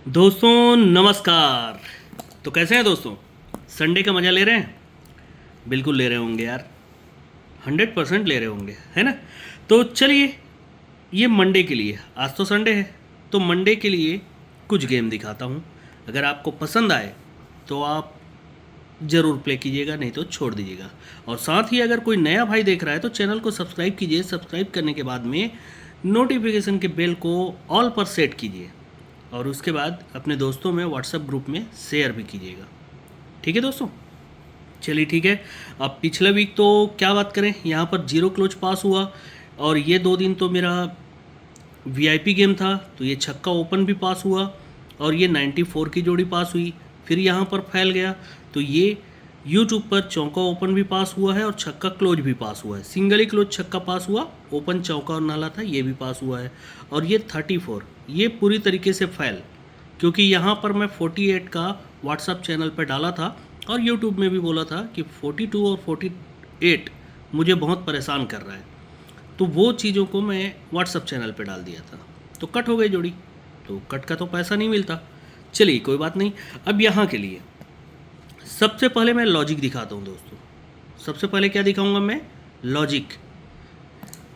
दोस्तों नमस्कार। तो कैसे हैं दोस्तों? संडे का मज़ा ले रहे हैं? बिल्कुल ले रहे होंगे यार, 100% ले रहे होंगे, है ना? तो चलिए, ये मंडे के लिए, आज तो संडे है, तो मंडे के लिए कुछ गेम दिखाता हूँ। अगर आपको पसंद आए तो आप ज़रूर प्ले कीजिएगा, नहीं तो छोड़ दीजिएगा। और साथ ही अगर कोई नया भाई देख रहा है तो चैनल को सब्सक्राइब कीजिए। सब्सक्राइब करने के बाद में नोटिफिकेशन के बेल को ऑल पर सेट कीजिए और उसके बाद अपने दोस्तों में व्हाट्सएप ग्रुप में शेयर भी कीजिएगा। ठीक है दोस्तों? चलिए ठीक है। अब पिछला वीक तो क्या बात करें, यहाँ पर जीरो क्लोज पास हुआ और ये 2 दिन तो मेरा वीआईपी गेम था, तो ये छक्का ओपन भी पास हुआ और ये 94 की जोड़ी पास हुई। फिर यहाँ पर फैल गया तो ये यूट्यूब पर चौका ओपन भी पास हुआ है और छक्का क्लोज भी पास हुआ है। सिंगल ही क्लोज छक्का पास हुआ, ओपन चौका और नाला था, ये भी पास हुआ है। और ये 34 ये पूरी तरीके से फैल, क्योंकि यहाँ पर मैं 48 का व्हाट्सअप चैनल पर डाला था और यूट्यूब में भी बोला था कि 42 और 48 मुझे बहुत परेशान कर रहा है, तो वो चीज़ों को मैं व्हाट्सअप चैनल पे डाल दिया था, तो कट हो गई जोड़ी। तो कट का तो पैसा नहीं मिलता। चलिए कोई बात नहीं। अब यहाँ के लिए सबसे पहले मैं लॉजिक दिखाता हूँ दोस्तों। सबसे पहले क्या दिखाऊंगा मैं? लॉजिक।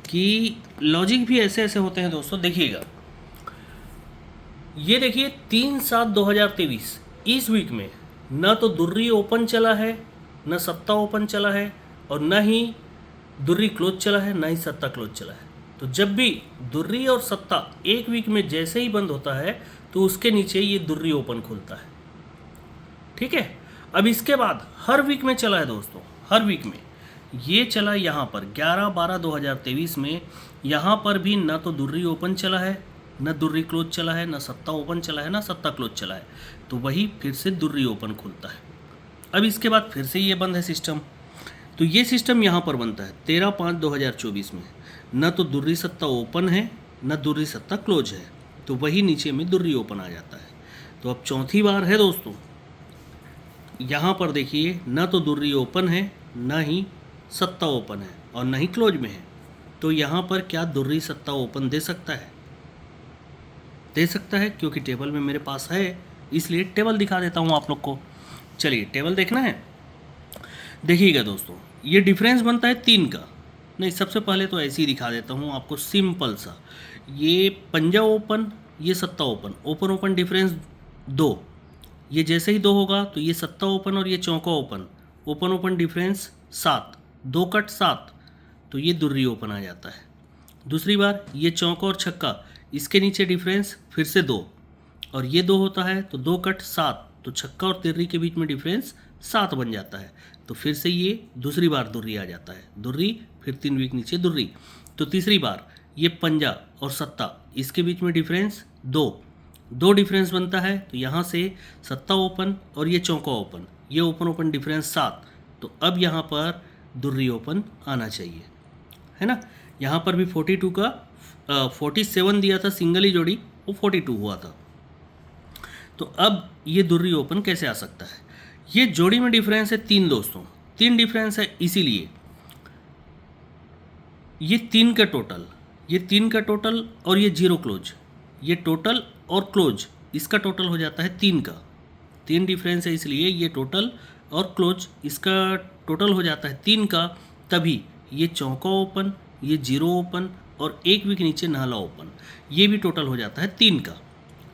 कि लॉजिक भी ऐसे ऐसे होते हैं दोस्तों, देखिएगा। ये देखिए 3/7/2023 इस वीक में न तो दुर्री ओपन चला है, न सत्ता ओपन चला है, और न ही दुर्री क्लोज चला है, न ही सत्ता क्लोज चला है। तो जब भी दुर्री और सत्ता एक वीक में जैसे ही बंद होता है तो उसके नीचे ये दुर्री ओपन खुलता है। ठीक है। अब इसके बाद हर वीक में चला है दोस्तों, हर वीक में ये चला यहाँ पर 11/12/2023 में। यहाँ पर भी ना तो दुर्री ओपन चला है, न दुर्री क्लोज चला है, न सत्ता ओपन चला है, न सत्ता क्लोज चला है। तो वही फिर से दुर्री ओपन खुलता है। अब इसके बाद फिर से ये बंद है सिस्टम। तो ये सिस्टम यहाँ पर बनता है 13/5/2024 में। न तो दुर्री सत्ता ओपन है, न दुर्री सत्ता क्लोज है, तो वही नीचे में दुर्री ओपन आ जाता है। तो अब चौथी बार है दोस्तों, यहाँ पर देखिए, न तो दुर्री ओपन है, न ही सत्ता ओपन है, और न ही क्लोज में है। तो यहाँ पर क्या दुर्री सत्ता ओपन दे सकता है? दे सकता है, क्योंकि टेबल में मेरे पास है, इसलिए टेबल दिखा देता हूँ आप लोग को। चलिए टेबल देखना है, देखिएगा दोस्तों। ये डिफरेंस बनता है 3 का। नहीं, सबसे पहले तो ऐसे ही दिखा देता हूँ आपको, सिंपल सा। ये पंजा ओपन, ये सत्ता ओपन, ओपन ओपन डिफरेंस 2। ये जैसे ही 2 होगा तो ये सत्ता ओपन और ये चौका open, open open difference 7, 2 cut 7, तो ये दुर्री ओपन आ जाता है। दूसरी बार ये चौका और छक्का, इसके नीचे डिफरेंस फिर से 2, और ये 2 होता है तो 2 कट 7, तो छक्का और तिर्री के बीच में डिफरेंस 7 बन जाता है। तो फिर से ये दूसरी बार दुर्री आ जाता है, दुर्री, फिर 3 वीक नीचे दुर्री। तो तीसरी बार ये पंजा और सत्ता, इसके बीच में डिफरेंस 2 डिफरेंस बनता है। तो यहाँ से सत्ता ओपन और ये चौका ओपन, ये ओपन ओपन डिफरेंस 7। तो अब यहाँ पर दुर्री ओपन आना चाहिए, है ना? यहाँ पर भी 42 का 47 दिया था सिंगल ही जोड़ी, वो 42 हुआ था। तो अब ये दुर्री ओपन कैसे आ सकता है? ये जोड़ी में डिफरेंस है 3 दोस्तों, 3 डिफरेंस है, इसीलिए ये 3 का टोटल, ये 3 का टोटल और ये 0 क्लोज, ये टोटल और क्लोज, इसका टोटल हो जाता है 3 का। 3 डिफरेंस है, इसलिए ये टोटल और क्लोज, इसका टोटल हो जाता है 3 का। तभी ये चौका ओपन, ये 0 ओपन और एक वीक नीचे नाला ओपन, ये भी टोटल हो जाता है 3 का।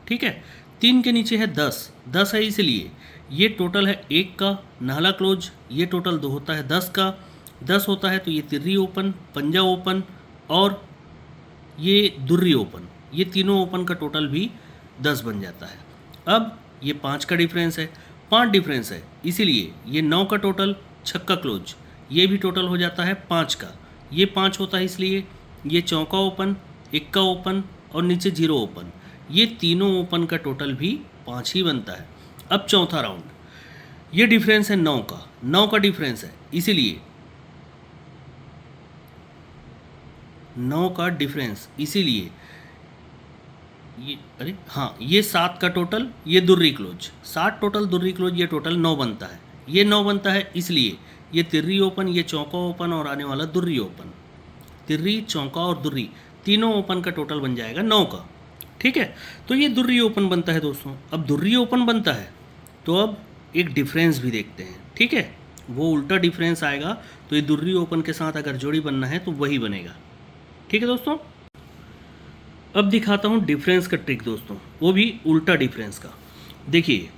ठीक है। 3 के नीचे है 10 है, इसलिए ये टोटल है 1 का। नाला क्लोज, ये टोटल 2 होता है 10 का। 10 होता है तो ये तिर्री ओपन, पंजा ओपन और ये दुर्री ओपन, ये तीनों ओपन का टोटल भी 10 बन जाता है। अब ये 5 का डिफरेंस है, 5 डिफरेंस है, इसीलिए ये 9 का टोटल, छक्का क्लोज, ये भी टोटल हो जाता है 5 का। ये 5 होता है, इसलिए ये चौका ओपन, इक्का ओपन और नीचे 0 ओपन, ये तीनों ओपन का टोटल भी 5 ही बनता है। अब चौथा राउंड, ये डिफरेंस है 9 का डिफरेंस है, इसीलिए 9 का डिफरेंस, इसीलिए ये, अरे हाँ, ये 7 का टोटल, ये दुर्री क्लोज, 7 टोटल दुर्री क्लोज, ये टोटल 9 बनता है। ये 9 बनता है, इसलिए ये तिर्री ओपन, ये चौका ओपन और आने वाला दुर्री ओपन, तिर्री, चौका और दुर्री, तीनों ओपन का टोटल बन जाएगा 9 का। ठीक है, तो ये दुर्री ओपन बनता है दोस्तों। अब दुर्री ओपन बनता है तो अब एक डिफरेंस भी देखते हैं, ठीक है, वो उल्टा डिफरेंस आएगा, तो ये दुर्री ओपन के साथ अगर जोड़ी बनना है तो वही बनेगा, ठीक है दोस्तों। अब दिखाता हूँ डिफरेंस का ट्रिक दोस्तों, वो भी उल्टा डिफरेंस का। देखिए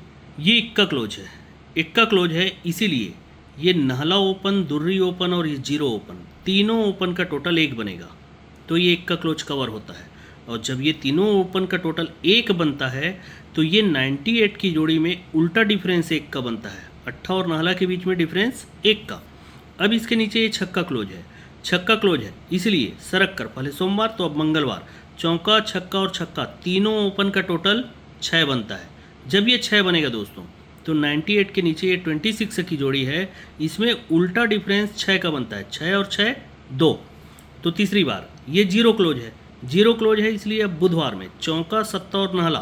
ये इक्का क्लोज है, इक्का क्लोज है, इसीलिए ये नहला ओपन, दुर्री ओपन और ये जीरो ओपन, तीनों ओपन का टोटल एक बनेगा, तो ये इक्का क्लोज कवर होता है। और जब ये तीनों ओपन का टोटल एक बनता है तो ये 98 की जोड़ी में उल्टा डिफरेंस एक का बनता है, अट्ठा और नहला के बीच में डिफरेंस एक का। अब इसके नीचे ये छक्का क्लोज है, छक्का क्लोज है, इसलिए सरक कर पहले सोमवार तो अब मंगलवार, चौका छक्का और छक्का तीनों ओपन का टोटल 6 बनता है। जब ये 6 बनेगा दोस्तों तो 98 के नीचे ये 26 की जोड़ी है, इसमें उल्टा डिफरेंस 6 का बनता है, 6 और 6 2। तो तीसरी बार ये जीरो क्लोज है, जीरो क्लोज है, इसलिए अब बुधवार में चौका सत्ता और नहला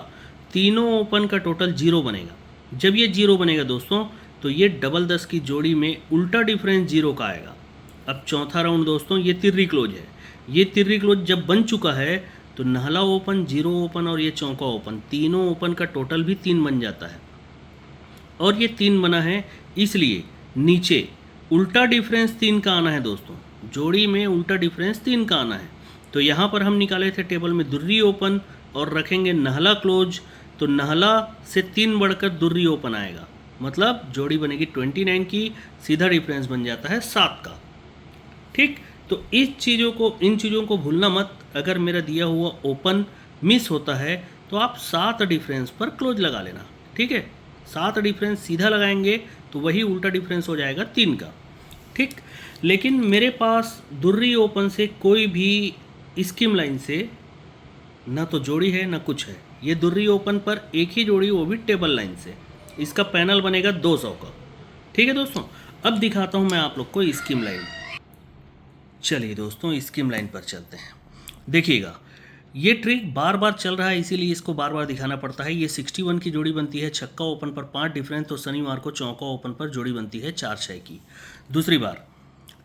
तीनों ओपन का टोटल 0 बनेगा। जब ये 0 बनेगा दोस्तों तो ये डबल 10 की जोड़ी में उल्टा डिफरेंस 0 का आएगा। अब चौथा राउंड दोस्तों ये तिर्री क्लोज है, ये तिर्री क्लोज जब बन चुका है तो नहला ओपन, जीरो ओपन और ये चौका ओपन, तीनों ओपन का टोटल भी 3 बन जाता है। और ये 3 बना है इसलिए नीचे उल्टा डिफरेंस 3 का आना है दोस्तों, जोड़ी में उल्टा डिफरेंस 3 का आना है। तो यहाँ पर हम निकाले थे टेबल में दुर्री ओपन और रखेंगे नहला क्लोज, तो नहला से 3 बढ़कर दुर्री ओपन आएगा, मतलब जोड़ी बनेगी 29 की, सीधा डिफरेंस बन जाता है 7 का, ठीक। तो इन चीज़ों को भूलना मत। अगर मेरा दिया हुआ ओपन मिस होता है तो आप 7 डिफरेंस पर क्लोज लगा लेना, ठीक है। 7 डिफरेंस सीधा लगाएंगे तो वही उल्टा डिफरेंस हो जाएगा 3 का, ठीक। लेकिन मेरे पास दुर्री ओपन से कोई भी स्कीम लाइन से ना तो जोड़ी है ना कुछ है, ये दुर्री ओपन पर एक ही जोड़ी, वो भी टेबल लाइन से, इसका पैनल बनेगा 200 का, ठीक है दोस्तों। अब दिखाता हूँ मैं आप लोग को स्कीम लाइन। चलिए दोस्तों स्कीम लाइन पर चलते हैं। देखिएगा ये ट्रिक बार बार चल रहा है, इसीलिए इसको बार बार दिखाना पड़ता है। ये 61 की जोड़ी बनती है छक्का ओपन पर 5 डिफरेंस, तो शनिवार को चौका ओपन पर जोड़ी बनती है 4-6 की। दूसरी बार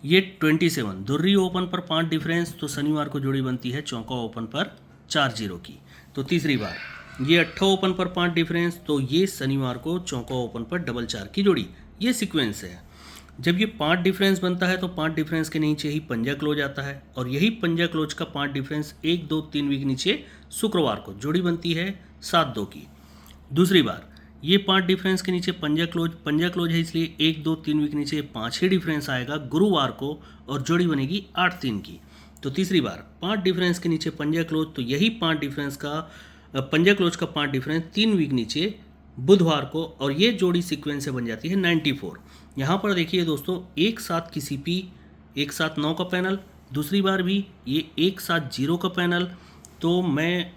ये 27 दुर्री ओपन पर 5 डिफरेंस, तो शनिवार को जोड़ी बनती है चौका ओपन पर 4-0 की। तो तीसरी बार ये 8 ओपन पर 5 डिफरेंस, तो ये शनिवार को चौका ओपन पर 4-4 की जोड़ी। ये सीक्वेंस है। जब ये 5 डिफरेंस बनता है तो 5 डिफरेंस के नीचे ही पंजा क्लोज आता है, और यही पंजा क्लोज का 5 डिफरेंस 1, 2, 3 वीक नीचे शुक्रवार को जोड़ी बनती है 7-2 की। दूसरी बार ये 5 डिफरेंस के नीचे पंजा क्लोज है, इसलिए 1, 2, 3 वीक नीचे 5 ही डिफरेंस आएगा गुरुवार को, और जोड़ी बनेगी 8-3 की। तो तीसरी बार 5 डिफरेंस के नीचे पंजा क्लोज, तो यही 5 डिफरेंस का पंजा क्लोज का 5 डिफरेंस 3 वीक नीचे बुधवार को, और ये जोड़ी सीक्वेंस से बन जाती है 94। यहाँ पर देखिए दोस्तों एक साथ की सीपी, एक साथ 9 का पैनल, दूसरी बार भी ये एक साथ 0 का पैनल। तो मैं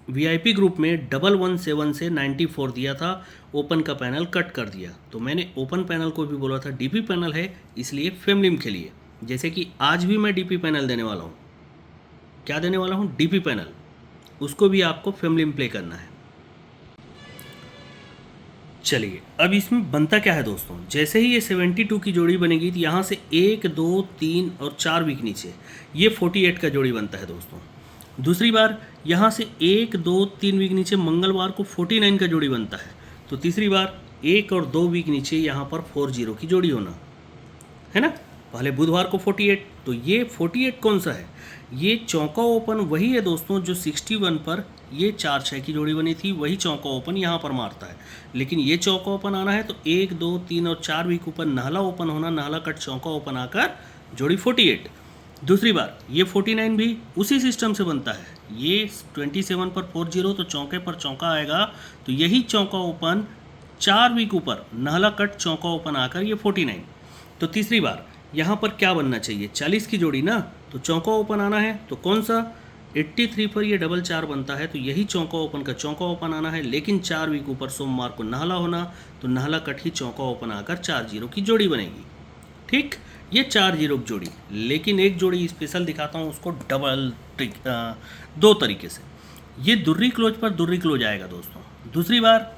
वीआईपी ग्रुप में 117 से 94 दिया था, ओपन का पैनल कट कर दिया। तो मैंने ओपन पैनल को भी बोला था डीपी पैनल है, इसलिए फेमलिम के लिए, जैसे कि आज भी मैं डीपी पैनल देने वाला हूँ। क्या देने वाला हूँ? डीपी पैनल, उसको भी आपको फेमलिम प्ले करना है। चलिए अब इसमें बनता क्या है दोस्तों, जैसे ही ये 72 की जोड़ी बनेगी तो यहाँ से 1, 2, 3 और 4 वीक नीचे ये 48 का जोड़ी बनता है दोस्तों। दूसरी बार यहाँ से 1, 2, 3 वीक नीचे मंगलवार को 49 का जोड़ी बनता है। तो तीसरी बार 1 और 2 वीक नीचे यहाँ पर 40 की जोड़ी होना है ना। पहले बुधवार को 48, तो ये 48 कौन सा है? ये चौका ओपन वही है दोस्तों जो 61 पर ये 4-6 की जोड़ी बनी थी, वही चौका ओपन यहाँ पर मारता है। लेकिन ये चौका ओपन आना है तो 1, 2, 3 और 4 वीक ऊपर नहला ओपन होना, नहला कट चौका ओपन आकर जोड़ी 48। दूसरी बार ये 49 भी उसी सिस्टम से बनता है, ये 27 पर 40, तो चौके पर चौका आएगा, तो यही चौका ओपन 4 वीक ऊपर नहला कट चौका ओपन आकर ये 49। तो तीसरी बार यहाँ पर क्या बनना चाहिए? 40 की जोड़ी ना, तो चौका ओपन आना है, तो कौन सा? 83 पर ये 4-4 बनता है, तो यही चौका ओपन का चौका ओपन आना है, लेकिन 4 वीक ऊपर सोमवार को नहला होना, तो नहला कट ही चौका ओपन आकर 4-0 की जोड़ी बनेगी। ठीक, ये 4-0 की जोड़ी। लेकिन एक जोड़ी स्पेशल दिखाता हूँ, उसको डबल ट्रिक 2 तरीके से। ये दुर्री क्लोज पर दुर्री क्लोज आएगा दोस्तों। दूसरी बार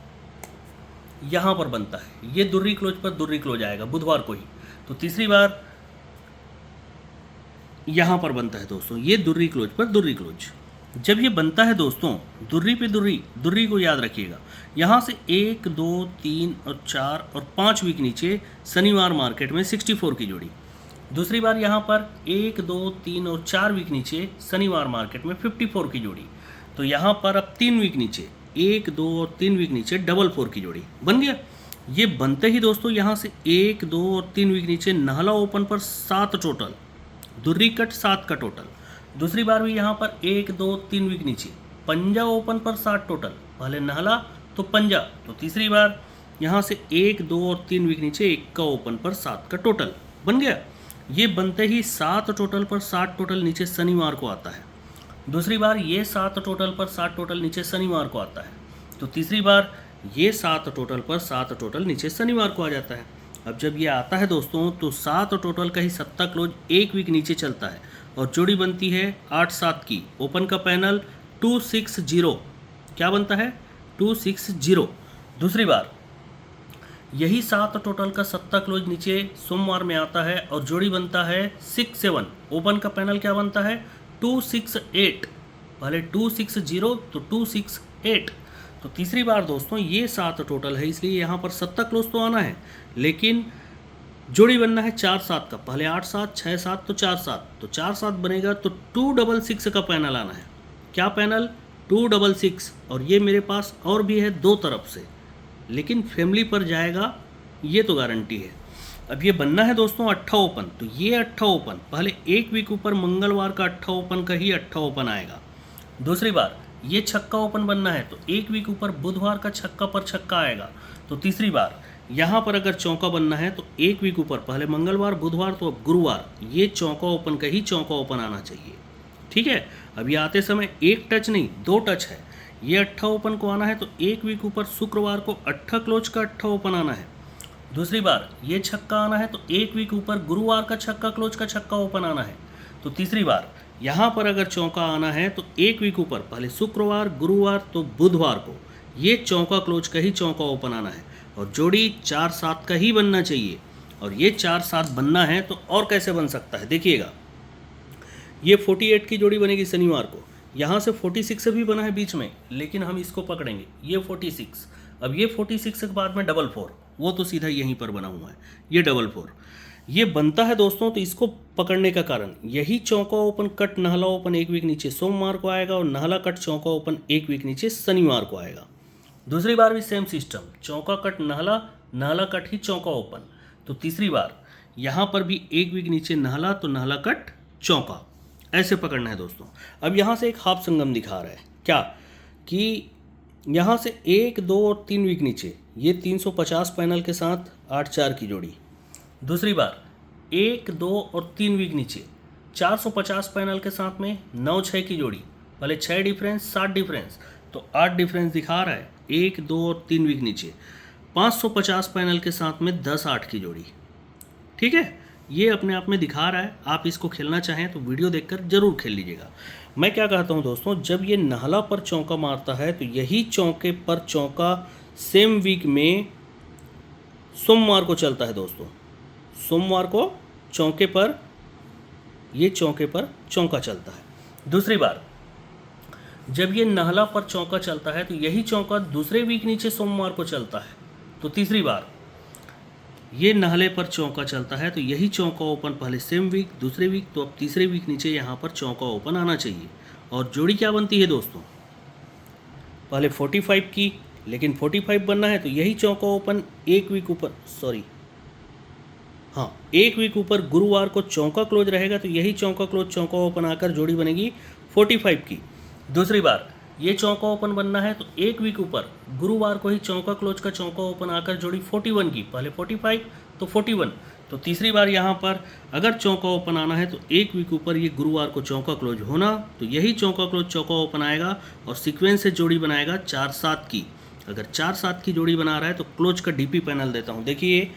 यहाँ पर बनता है, ये दुर्री क्लोज पर दुर्री क्लोज आएगा बुधवार को ही। तो तीसरी बार यहाँ पर बनता है दोस्तों, ये दुर्री क्लोज पर दुर्री क्लोज। जब ये बनता है दोस्तों, दुर्री पे दुर्री, दुर्री को याद रखिएगा, यहाँ से 1 2 3 और 4 और 5 वीक नीचे शनिवार मार्केट में 64 की जोड़ी। दूसरी बार यहाँ पर 1 2 3 और 4 वीक नीचे शनिवार मार्केट में 54 की जोड़ी। तो यहाँ पर अब 3 वीक नीचे 1 2 और 3 वीक नीचे 44 की जोड़ी बन गया। ये बनते ही दोस्तों यहाँ से 1 2 और 3 वीक नीचे नाहला ओपन पर 7 टोटल, दुर्री कट 7 का टोटल। दूसरी बार भी यहाँ पर 1 2 3 वीक नीचे पंजा ओपन पर 7 टोटल, पहले नाहला तो पंजा। तो तीसरी बार यहाँ से 1 2 और 3 वीक नीचे एक्का ओपन पर 7 का टोटल बन गया। ये बनते ही 7 टोटल पर 7 टोटल नीचे शनिवार को आता है। दूसरी बार ये 7 टोटल पर 7 टोटल नीचे शनिवार को आता है। तो तीसरी बार ये 7 टोटल पर 7 टोटल नीचे शनिवार को आ जाता है। अब जब ये आता है दोस्तों तो 7 टोटल का ही 7 क्लोज 1 वीक नीचे चलता है और जोड़ी बनती है 8 7 की। ओपन का पैनल 260, क्या बनता है 260। दूसरी बार यही 7 टोटल का 7 क्लोज नीचे सोमवार में आता है और जोड़ी बनता है 6 7। ओपन का पैनल क्या बनता है 268, पहले 260 तो 268। तो तीसरी बार दोस्तों ये 7 टोटल है, इसलिए यहाँ पर 7 क्लोज तो आना है, लेकिन जोड़ी बनना है 4 7 का, पहले 8 7 6 7 तो 4 7, तो 4 7 बनेगा तो 266 का पैनल आना है। क्या पैनल 266। और ये मेरे पास और भी है 2 तरफ से, लेकिन फैमिली पर जाएगा ये तो गारंटी है। अब ये बनना है दोस्तों 8 ओपन, तो ये 8 ओपन पहले 1 वीक ऊपर मंगलवार का 8 ओपन का ही 8 ओपन आएगा। दूसरी बार ये छक्का ओपन बनना है तो 1 वीक ऊपर बुधवार का छक्का पर छक्का आएगा। तो तीसरी बार यहाँ पर अगर चौका बनना है तो 1 वीक ऊपर पहले मंगलवार बुधवार तो अब गुरुवार ये चौका ओपन का ही चौका ओपन आना चाहिए। ठीक है, अब ये आते समय 1 टच नहीं 2 टच है। ये 8 ओपन को आना है तो 1 वीक ऊपर शुक्रवार को 8 क्लोज का 8 ओपन आना है। दूसरी बार ये छक्का आना है तो 1 वीक ऊपर गुरुवार का छक्का क्लोज का छक्का ओपन आना है। तो तीसरी बार यहाँ पर अगर चौका आना है तो 1 वीक ऊपर पहले शुक्रवार गुरुवार तो बुधवार को ये चौका क्लोज का ही चौका ओपन आना है और जोड़ी 4 7 का ही बनना चाहिए। और ये 4 7 बनना है तो और कैसे बन सकता है, देखिएगा ये 48 की जोड़ी बनेगी शनिवार को, यहाँ से 46 भी बना है बीच में, लेकिन हम इसको पकड़ेंगे ये 46। अब ये 46 के बाद में 44, वो तो सीधा यहीं पर बना हुआ है, ये 44 ये बनता है दोस्तों। तो इसको पकड़ने का कारण यही चौका ओपन कट नाहला ओपन 1 वीक नीचे सोमवार को आएगा और नाहला कट चौका ओपन 1 वीक नीचे शनिवार को आएगा। दूसरी बार भी सेम सिस्टम, चौका कट नाहला, नाहला कट ही चौका ओपन। तो तीसरी बार यहाँ पर भी 1 वीक नीचे नाहला तो नाहला कट चौका, ऐसे पकड़ना है दोस्तों। अब यहाँ से एक हाफ संगम दिखा रहा है, क्या कि यहाँ से 1 2 और 3 वीक नीचे ये 350 पैनल के साथ 8 4 की जोड़ी। दूसरी बार 1 2 और 3 वीक नीचे 450 पैनल के साथ में 9 6 की जोड़ी, पहले 6 डिफरेंस 7 डिफरेंस तो 8 डिफरेंस दिखा रहा है। 1 2 और 3 वीक नीचे 550 पैनल के साथ में 10 8 की जोड़ी। ठीक है, ये अपने आप में दिखा रहा है। आप इसको खेलना चाहें तो वीडियो देखकर जरूर खेल लीजिएगा। मैं क्या कहता हूँ दोस्तों, जब ये नाहला पर चौका मारता है तो यही चौके पर चौका सेम वीक में सोमवार को चलता है दोस्तों। सोमवार को चौके पर ये चौके पर चौका चलता है। दूसरी बार जब ये नाहला पर चौका चलता है तो यही चौका दूसरे वीक नीचे सोमवार को चलता है। तो तीसरी बार ये नाहले पर चौका चलता है तो यही चौका ओपन पहले सेम वीक दूसरे वीक तो अब तीसरे वीक नीचे यहाँ पर चौका ओपन आना चाहिए। और जोड़ी क्या बनती है दोस्तों, पहले 45 की, लेकिन 45 बनना है तो यही चौका ओपन 1 वीक ऊपर, सॉरी हाँ 1 वीक ऊपर गुरुवार को चौका क्लोज रहेगा तो यही चौका क्लोज चौका ओपन आकर जोड़ी बनेगी 45 की। दूसरी बार ये चौका ओपन बनना है तो 1 वीक ऊपर गुरुवार को ही चौका क्लोज का चौका ओपन आकर जोड़ी 41 की, पहले 45 तो 41। तो तीसरी बार यहाँ पर अगर चौका ओपन आना है तो 1 वीक ऊपर ये गुरुवार को चौका क्लोज होना तो यही चौका क्लोज चौका ओपन आएगा और सीक्वेंस से जोड़ी बनाएगा 4 7 की। अगर 4 7 की जोड़ी बना रहा है तो क्लोज का डीपी पैनल देता हूँ। देखिए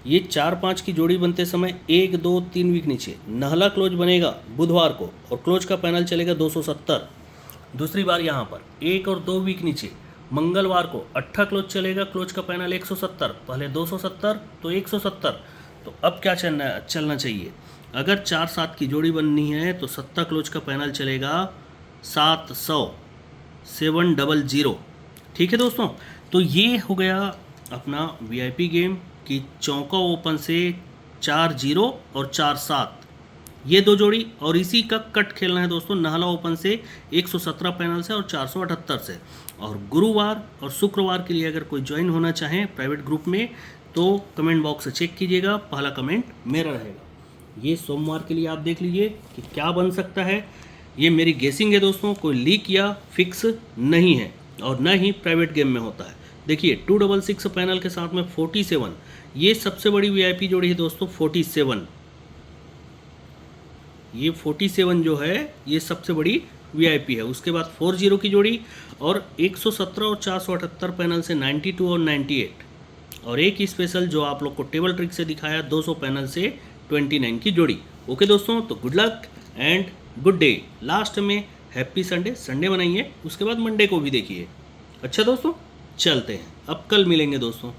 ये 4 5 की जोड़ी बनते समय 1 2 3 वीक नीचे नाहला क्लोज बनेगा बुधवार को और क्लोज का पैनल चलेगा 270। दूसरी बार यहाँ पर 1 और 2 वीक नीचे मंगलवार को 8 क्लोज चलेगा, क्लोज का पैनल 170, पहले 270 तो 170। तो अब क्या चलना चाहिए, अगर 4 7 की जोड़ी बननी है तो 70 क्लोज का पैनल चलेगा 700 ठीक है दोस्तों। तो ये हो गया अपना वीआईपी गेम कि चौका ओपन से 4-0 और 4-7 ये दो जोड़ी, और इसी का कट खेलना है दोस्तों नाहला ओपन से 117 पैनल से और 478 से। और गुरुवार और शुक्रवार के लिए अगर कोई ज्वाइन होना चाहें प्राइवेट ग्रुप में तो कमेंट बॉक्स से चेक कीजिएगा, पहला कमेंट मेरा रहेगा। ये सोमवार के लिए आप देख लीजिए कि क्या बन सकता है। ये मेरी गेसिंग है दोस्तों, कोई लीक या फिक्स नहीं है और ना ही प्राइवेट गेम में होता है। देखिए 266 पैनल के साथ में 47, ये सबसे बड़ी वीआईपी जोड़ी है दोस्तों 47। ये 47 जो है ये सबसे बड़ी वीआईपी है। उसके बाद 40 की जोड़ी और 117 और 478 पैनल से 92 और 98, और एक स्पेशल जो आप लोग को टेबल ट्रिक से दिखाया 200 पैनल से 29 की जोड़ी। ओके दोस्तों, तो good luck and good day. Last में हैप्पी संडे, संडे बनाइए, उसके बाद मंडे को भी देखिए। अच्छा दोस्तों, चलते हैं, अब कल मिलेंगे दोस्तों।